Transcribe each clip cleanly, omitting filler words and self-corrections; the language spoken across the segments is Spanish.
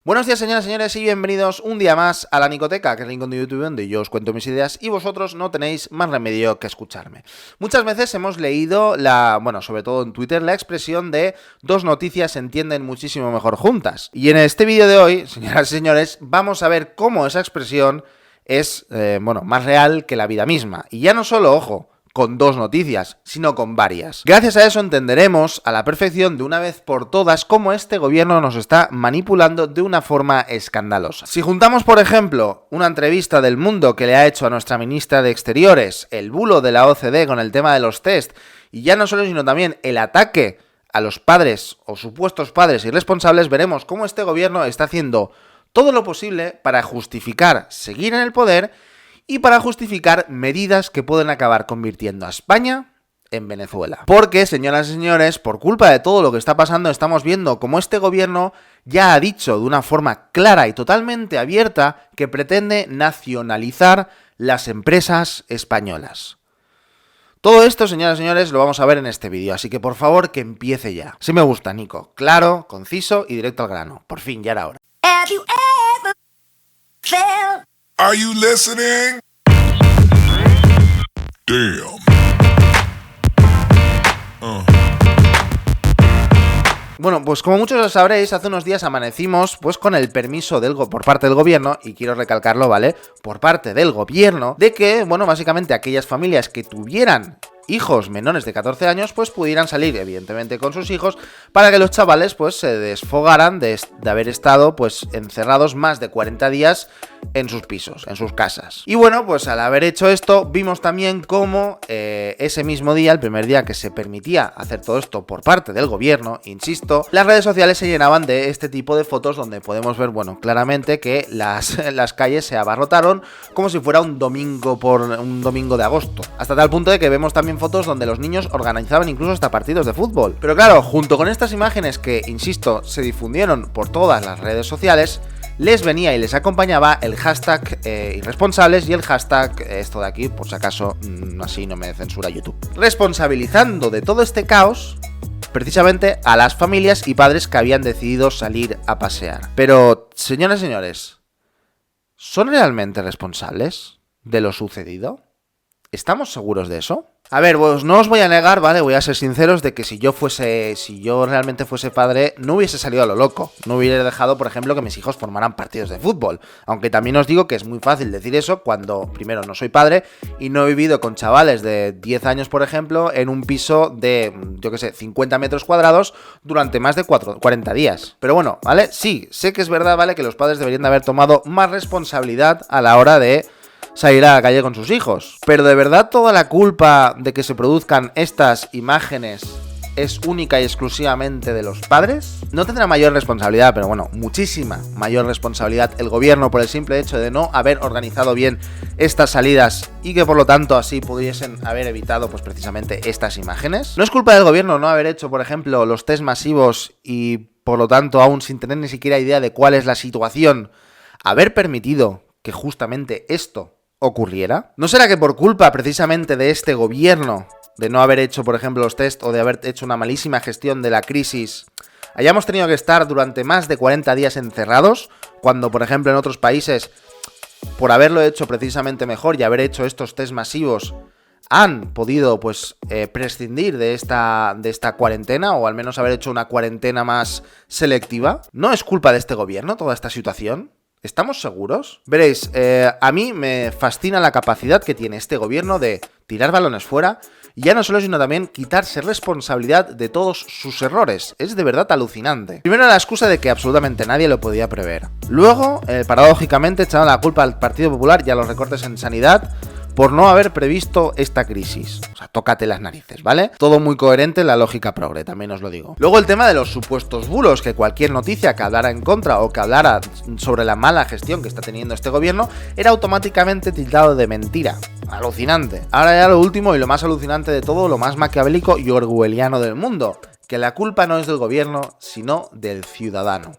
Buenos días, señoras y señores, y bienvenidos un día más a la Nicoteca, que es el rincón de YouTube donde yo os cuento mis ideas y vosotros no tenéis más remedio que escucharme. Muchas veces hemos leído sobre todo en Twitter, la expresión de dos noticias se entienden muchísimo mejor juntas. Y en este vídeo de hoy, señoras y señores, vamos a ver cómo esa expresión es, más real que la vida misma. Y ya no solo, ojo, con dos noticias, sino con varias. Gracias a eso entenderemos a la perfección de una vez por todas cómo este gobierno nos está manipulando de una forma escandalosa. Si juntamos, por ejemplo, una entrevista del Mundo que le ha hecho a nuestra ministra de Exteriores, el bulo de la OCDE con el tema de los test, y ya no solo, sino también el ataque a los padres o supuestos padres irresponsables, veremos cómo este gobierno está haciendo todo lo posible para justificar seguir en el poder y para justificar medidas que pueden acabar convirtiendo a España en Venezuela. Porque, señoras y señores, por culpa de todo lo que está pasando, estamos viendo cómo este gobierno ya ha dicho de una forma clara y totalmente abierta que pretende nacionalizar las empresas españolas. Todo esto, señoras y señores, lo vamos a ver en este vídeo, así que por favor que empiece ya. Sí me gusta, Nico. Claro, conciso y directo al grano. Por fin, ya era hora. Are you listening? Damn. Bueno, pues como muchos lo sabréis, hace unos días amanecimos pues con el permiso por parte del gobierno, y quiero recalcarlo, ¿vale? Por parte del gobierno, de que, básicamente aquellas familias que tuvieran hijos menores de 14 años, pues pudieran salir, evidentemente, con sus hijos, para que los chavales, pues, se desfogaran de haber estado, pues, encerrados más de 40 días en sus pisos, en sus casas. Y bueno, pues al haber hecho esto, vimos también cómo ese mismo día, el primer día que se permitía hacer todo esto por parte del gobierno, insisto, las redes sociales se llenaban de este tipo de fotos donde podemos ver, claramente que las calles se abarrotaron como si fuera un domingo de agosto. Hasta tal punto de que vemos también fotos donde los niños organizaban incluso hasta partidos de fútbol. Pero claro, junto con estas imágenes que, insisto, se difundieron por todas las redes sociales, les venía y les acompañaba el hashtag irresponsables y el hashtag, esto de aquí, por si acaso, así no me censura YouTube, responsabilizando de todo este caos precisamente a las familias y padres que habían decidido salir a pasear. Pero, señoras y señores, ¿son realmente responsables de lo sucedido? ¿Estamos seguros de eso? A ver, pues no os voy a negar, ¿vale? Voy a ser sinceros de que si yo realmente fuese padre, no hubiese salido a lo loco. No hubiera dejado, por ejemplo, que mis hijos formaran partidos de fútbol. Aunque también os digo que es muy fácil decir eso cuando, primero, no soy padre y no he vivido con chavales de 10 años, por ejemplo, en un piso de, 50 metros cuadrados durante más de 40 días. Pero bueno, ¿vale? Sí, sé que es verdad, ¿vale? Que los padres deberían de haber tomado más responsabilidad a la hora de salir a la calle con sus hijos. Pero ¿de verdad toda la culpa de que se produzcan estas imágenes es única y exclusivamente de los padres? No tendrá mayor responsabilidad, pero muchísima mayor responsabilidad el gobierno por el simple hecho de no haber organizado bien estas salidas y que por lo tanto así pudiesen haber evitado pues precisamente estas imágenes. ¿No es culpa del gobierno no haber hecho, por ejemplo, los test masivos y por lo tanto aún sin tener ni siquiera idea de cuál es la situación, haber permitido que justamente esto ocurriera? ¿No será que por culpa precisamente de este gobierno, de no haber hecho, por ejemplo, los test o de haber hecho una malísima gestión de la crisis, hayamos tenido que estar durante más de 40 días encerrados, cuando, por ejemplo, en otros países, por haberlo hecho precisamente mejor y haber hecho estos test masivos, han podido, prescindir de esta cuarentena, o al menos haber hecho una cuarentena más selectiva? ¿No es culpa de este gobierno toda esta situación? ¿Estamos seguros? Veréis, a mí me fascina la capacidad que tiene este gobierno de tirar balones fuera, y ya no solo, sino también quitarse responsabilidad de todos sus errores. Es de verdad alucinante. Primero la excusa de que absolutamente nadie lo podía prever. Luego, paradójicamente, echaron la culpa al Partido Popular y a los recortes en sanidad por no haber previsto esta crisis. O sea, tócate las narices, ¿vale? Todo muy coherente en la lógica progre, también os lo digo. Luego el tema de los supuestos bulos, que cualquier noticia que hablara en contra o que hablara sobre la mala gestión que está teniendo este gobierno era automáticamente tildado de mentira. Alucinante. Ahora ya lo último y lo más alucinante de todo, lo más maquiavélico y orwelliano del mundo, que la culpa no es del gobierno, sino del ciudadano.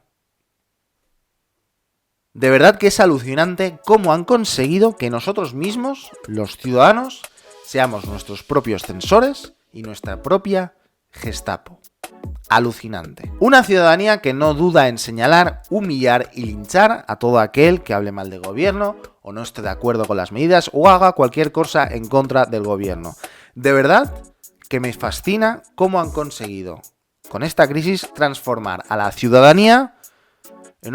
De verdad que es alucinante cómo han conseguido que nosotros mismos, los ciudadanos, seamos nuestros propios censores y nuestra propia Gestapo. alucinante. Una ciudadanía que no duda en señalar, humillar y linchar a todo aquel que hable mal del gobierno o no esté de acuerdo con las medidas o haga cualquier cosa en contra del gobierno. De verdad que me fascina cómo han conseguido con esta crisis transformar a la ciudadanía en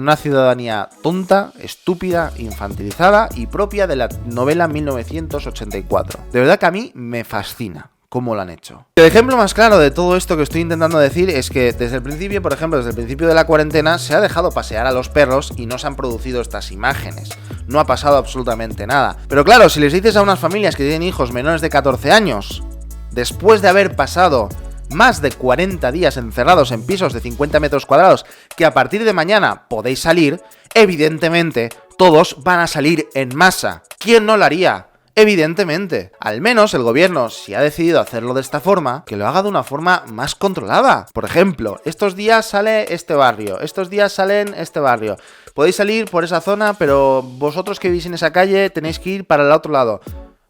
una ciudadanía tonta, estúpida, infantilizada y propia de la novela 1984. De verdad que a mí me fascina cómo lo han hecho. El ejemplo más claro de todo esto que estoy intentando decir es que desde el principio, por ejemplo, desde el principio de la cuarentena se ha dejado pasear a los perros y no se han producido estas imágenes. No ha pasado absolutamente nada. Pero claro, si les dices a unas familias que tienen hijos menores de 14 años, después de haber pasado más de 40 días encerrados en pisos de 50 metros cuadrados, que a partir de mañana podéis salir, evidentemente todos van a salir en masa. ¿Quién no lo haría? Evidentemente. Al menos el gobierno, si ha decidido hacerlo de esta forma, que lo haga de una forma más controlada. Por ejemplo, estos días sale este barrio, estos días salen este barrio. Podéis salir por esa zona, pero vosotros que vivís en esa calle tenéis que ir para el otro lado.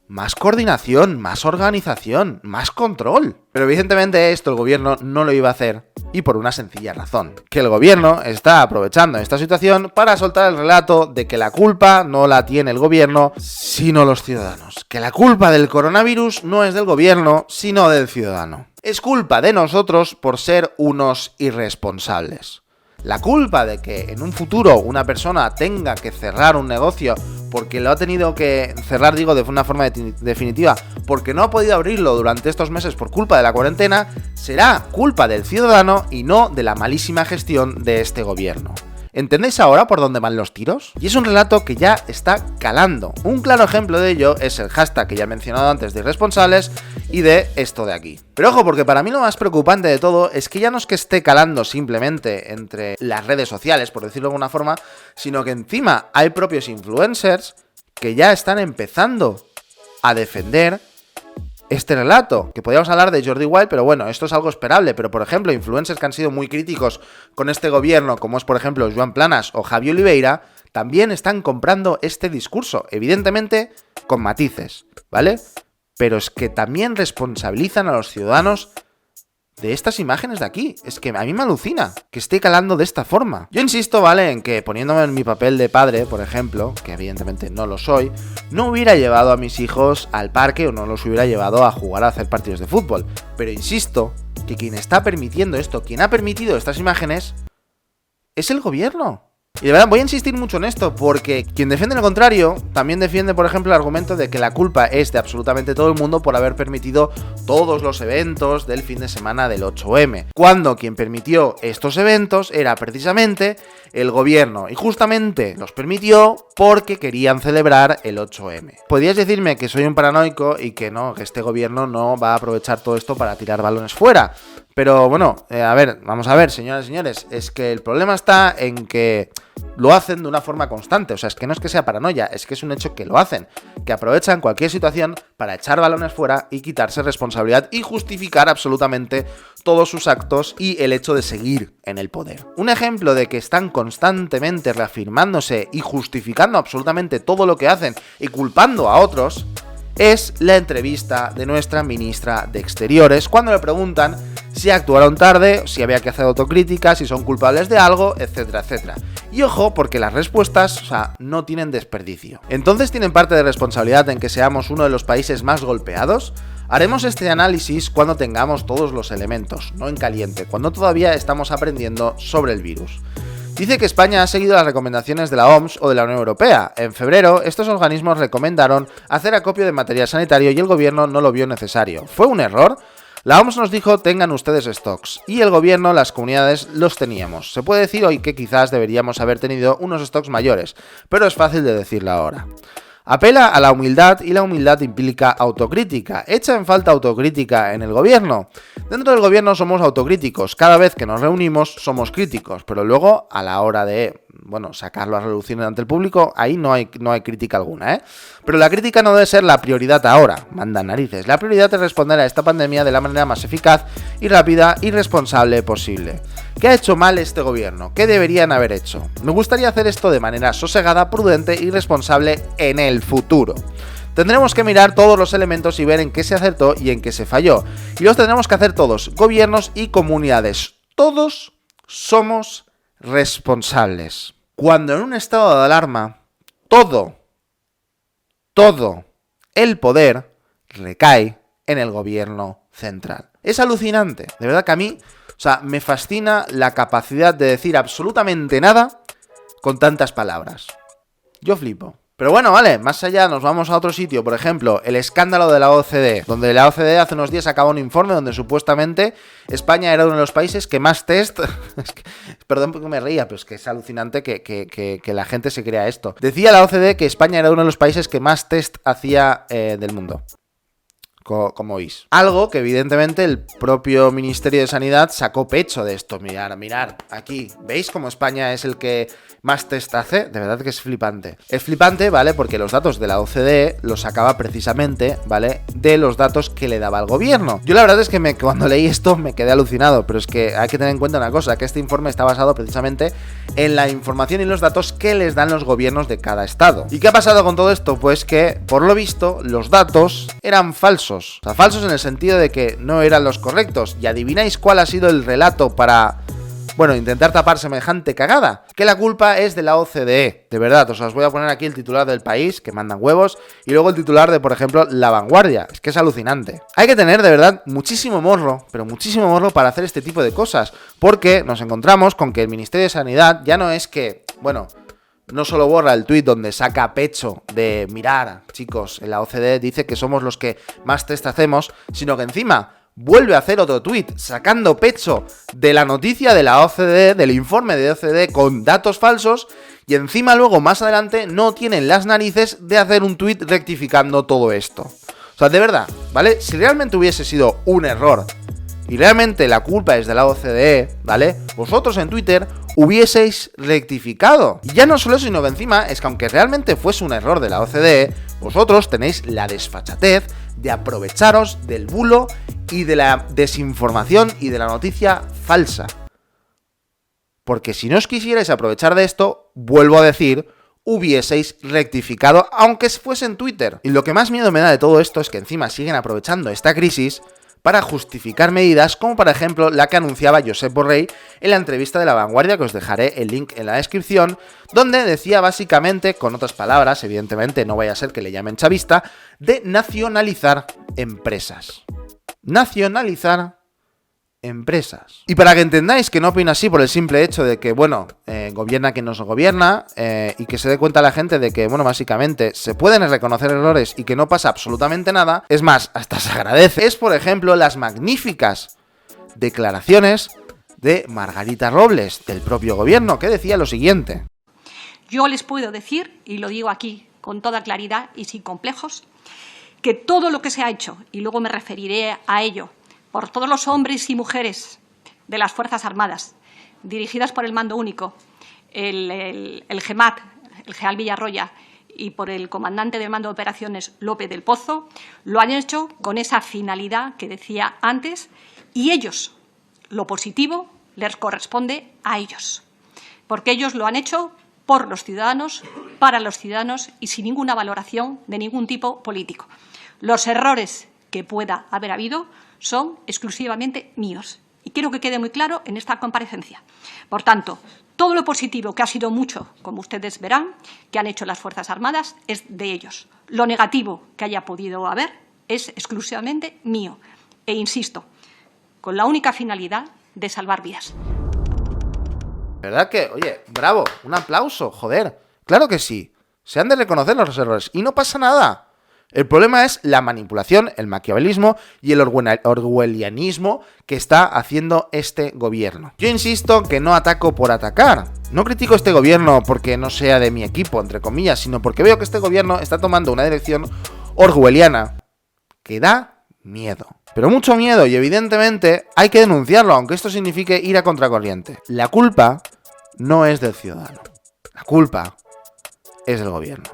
Más coordinación, más organización, más control. Pero evidentemente esto el gobierno no lo iba a hacer. Y por una sencilla razón. Que el gobierno está aprovechando esta situación para soltar el relato de que la culpa no la tiene el gobierno, sino los ciudadanos. Que la culpa del coronavirus no es del gobierno, sino del ciudadano. Es culpa de nosotros por ser unos irresponsables. La culpa de que en un futuro una persona tenga que cerrar un negocio porque lo ha tenido que cerrar, digo, de una forma definitiva, porque no ha podido abrirlo durante estos meses por culpa de la cuarentena, será culpa del ciudadano y no de la malísima gestión de este gobierno. ¿Entendéis ahora por dónde van los tiros? Y es un relato que ya está calando. Un claro ejemplo de ello es el hashtag que ya he mencionado antes de irresponsables y de esto de aquí. Pero ojo, porque para mí lo más preocupante de todo es que ya no es que esté calando simplemente entre las redes sociales, por decirlo de alguna forma, sino que encima hay propios influencers que ya están empezando a defender este relato, que podríamos hablar de Jordi Wild, pero bueno, esto es algo esperable, pero por ejemplo, influencers que han sido muy críticos con este gobierno, como es por ejemplo Joan Planas o Javi Oliveira, también están comprando este discurso, evidentemente con matices, ¿vale? Pero es que también responsabilizan a los ciudadanos de estas imágenes de aquí. Es que a mí me alucina que esté calando de esta forma. Yo insisto, ¿vale?, en que poniéndome en mi papel de padre, por ejemplo, que evidentemente no lo soy, no hubiera llevado a mis hijos al parque o no los hubiera llevado a jugar a hacer partidos de fútbol. Pero insisto que quien está permitiendo esto, quien ha permitido estas imágenes, es el gobierno. Y de verdad voy a insistir mucho en esto, porque quien defiende lo contrario también defiende, por ejemplo, el argumento de que la culpa es de absolutamente todo el mundo por haber permitido todos los eventos del fin de semana del 8M, cuando quien permitió estos eventos era precisamente el gobierno, y justamente los permitió porque querían celebrar el 8M. Podrías decirme que soy un paranoico y que no, que este gobierno no va a aprovechar todo esto para tirar balones fuera. Pero bueno, a ver, vamos a ver, señoras y señores, es que el problema está en que lo hacen de una forma constante. O sea, es que no es que sea paranoia, es que es un hecho que lo hacen, que aprovechan cualquier situación para echar balones fuera y quitarse responsabilidad y justificar absolutamente todos sus actos y el hecho de seguir en el poder. Un ejemplo de que están constantemente reafirmándose y justificando absolutamente todo lo que hacen y culpando a otros es la entrevista de nuestra ministra de Exteriores cuando le preguntan si actuaron tarde, si había que hacer autocrítica, si son culpables de algo, etcétera, etcétera. Y ojo, porque las respuestas, no tienen desperdicio. ¿Entonces tienen parte de responsabilidad en que seamos uno de los países más golpeados? Haremos este análisis cuando tengamos todos los elementos, no en caliente, cuando todavía estamos aprendiendo sobre el virus. Dice que España ha seguido las recomendaciones de la OMS o de la Unión Europea. En febrero, estos organismos recomendaron hacer acopio de material sanitario y el gobierno no lo vio necesario. ¿Fue un error? La OMS nos dijo tengan ustedes stocks y el gobierno, las comunidades, los teníamos. Se puede decir hoy que quizás deberíamos haber tenido unos stocks mayores, pero es fácil de decirlo ahora. Apela a la humildad y la humildad implica autocrítica. ¿Echa en falta autocrítica en el gobierno? Dentro del gobierno somos autocríticos. Cada vez que nos reunimos somos críticos, pero luego a la hora de sacarlo a relucir ante el público, ahí no hay crítica alguna, ¿eh? Pero la crítica no debe ser la prioridad ahora, manda narices. La prioridad es responder a esta pandemia de la manera más eficaz y rápida y responsable posible. ¿Qué ha hecho mal este gobierno? ¿Qué deberían haber hecho? Me gustaría hacer esto de manera sosegada, prudente y responsable en el futuro. Tendremos que mirar todos los elementos y ver en qué se acertó y en qué se falló. Y los tendremos que hacer todos, gobiernos y comunidades. Todos somos responsables. Cuando en un estado de alarma, todo el poder recae en el gobierno central. Es alucinante, de verdad que a mí, me fascina la capacidad de decir absolutamente nada con tantas palabras. Yo flipo. Pero bueno, vale, más allá nos vamos a otro sitio, por ejemplo, el escándalo de la OCDE, donde la OCDE hace unos días sacaba un informe donde supuestamente España era uno de los países que más test... Perdón porque me reía, pero es que es alucinante que la gente se crea esto. Decía la OCDE que España era uno de los países que más test hacía del mundo. Como oís. Algo que evidentemente el propio Ministerio de Sanidad sacó pecho de esto. Mirad, aquí. ¿Veis cómo España es el que más test hace? De verdad que es flipante. Es flipante, ¿vale? Porque los datos de la OCDE los sacaba precisamente, ¿vale? De los datos que le daba el gobierno. Yo la verdad es que cuando leí esto me quedé alucinado, pero es que hay que tener en cuenta una cosa, que este informe está basado precisamente en la información y los datos que les dan los gobiernos de cada estado. ¿Y qué ha pasado con todo esto? Pues que, por lo visto, los datos eran falsos. O sea, falsos en el sentido de que no eran los correctos. ¿Y adivináis cuál ha sido el relato para, intentar tapar semejante cagada? Que la culpa es de la OCDE. De verdad, os voy a poner aquí el titular del País, que mandan huevos, y luego el titular de, por ejemplo, La Vanguardia. Es que es alucinante. Hay que tener, de verdad, muchísimo morro, pero muchísimo morro para hacer este tipo de cosas. Porque nos encontramos con que el Ministerio de Sanidad ya no es que, no solo borra el tuit donde saca pecho de mirar, chicos, en la OCDE dice que somos los que más test hacemos, sino que encima vuelve a hacer otro tuit sacando pecho de la noticia de la OCDE, del informe de OCDE con datos falsos, y encima luego más adelante no tienen las narices de hacer un tuit rectificando todo esto. O sea, de verdad, ¿vale? Si realmente hubiese sido un error y realmente la culpa es de la OCDE, ¿vale? Vosotros en Twitter hubieseis rectificado. Y ya no solo eso, sino que encima es que aunque realmente fuese un error de la OCDE, vosotros tenéis la desfachatez de aprovecharos del bulo y de la desinformación y de la noticia falsa. Porque si no os quisierais aprovechar de esto, vuelvo a decir, hubieseis rectificado, aunque fuese en Twitter. Y lo que más miedo me da de todo esto es que encima siguen aprovechando esta crisis para justificar medidas como por ejemplo la que anunciaba Josep Borrell en la entrevista de La Vanguardia, que os dejaré el link en la descripción, donde decía básicamente, con otras palabras, evidentemente no vaya a ser que le llamen chavista, de nacionalizar empresas. Nacionalizar empresas. Y para que entendáis que no opino así por el simple hecho de que, gobierna quien nos gobierna, y que se dé cuenta la gente de que, básicamente se pueden reconocer errores y que no pasa absolutamente nada, es más, hasta se agradece, es por ejemplo las magníficas declaraciones de Margarita Robles, del propio gobierno, que decía lo siguiente. Yo les puedo decir, y lo digo aquí con toda claridad y sin complejos, que todo lo que se ha hecho, y luego me referiré a ello, por todos los hombres y mujeres de las Fuerzas Armadas, dirigidas por el Mando Único, el GEMAT, el General Villarroya, y por el comandante del Mando de Operaciones, López del Pozo, lo han hecho con esa finalidad que decía antes, y ellos, lo positivo, les corresponde a ellos, porque ellos lo han hecho por los ciudadanos, para los ciudadanos y sin ninguna valoración de ningún tipo político. Los errores que pueda haber habido son exclusivamente míos. Y quiero que quede muy claro en esta comparecencia. Por tanto, todo lo positivo, que ha sido mucho, como ustedes verán, que han hecho las Fuerzas Armadas, es de ellos. Lo negativo que haya podido haber es exclusivamente mío. E insisto, con la única finalidad de salvar vidas. ¿Verdad que, oye, bravo, un aplauso, joder? Claro que sí, se han de reconocer los errores y no pasa nada. El problema es la manipulación, el maquiavelismo y el orwellianismo que está haciendo este gobierno. Yo insisto que no ataco por atacar. No critico este gobierno porque no sea de mi equipo, entre comillas, sino porque veo que este gobierno está tomando una dirección orwelliana que da miedo. Pero mucho miedo, y evidentemente hay que denunciarlo, aunque esto signifique ir a contracorriente. La culpa no es del ciudadano. La culpa es del gobierno.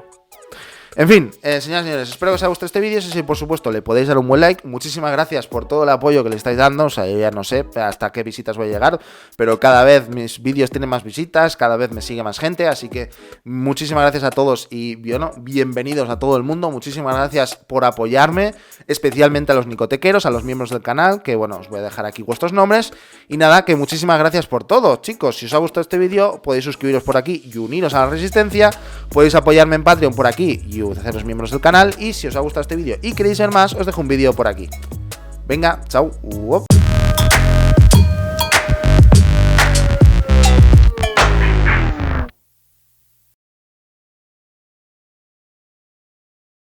En fin, señoras y señores, espero que os haya gustado este vídeo. Si por supuesto le podéis dar un buen like. Muchísimas gracias por todo el apoyo que le estáis dando. O sea, yo ya no sé hasta qué visitas voy a llegar, pero cada vez mis vídeos tienen más visitas, cada vez me sigue más gente, así que muchísimas gracias a todos y bueno, bienvenidos a todo el mundo. Muchísimas gracias por apoyarme, especialmente a los nicotequeros, a los miembros del canal, que bueno, os voy a dejar aquí vuestros nombres. Y nada, que muchísimas gracias por todo, chicos. Si os ha gustado este vídeo, podéis suscribiros por aquí y uniros a la resistencia. Podéis apoyarme en Patreon por aquí y haceros miembros del canal. Y si os ha gustado este vídeo y queréis ver más, os dejo un vídeo por aquí. Venga, chao.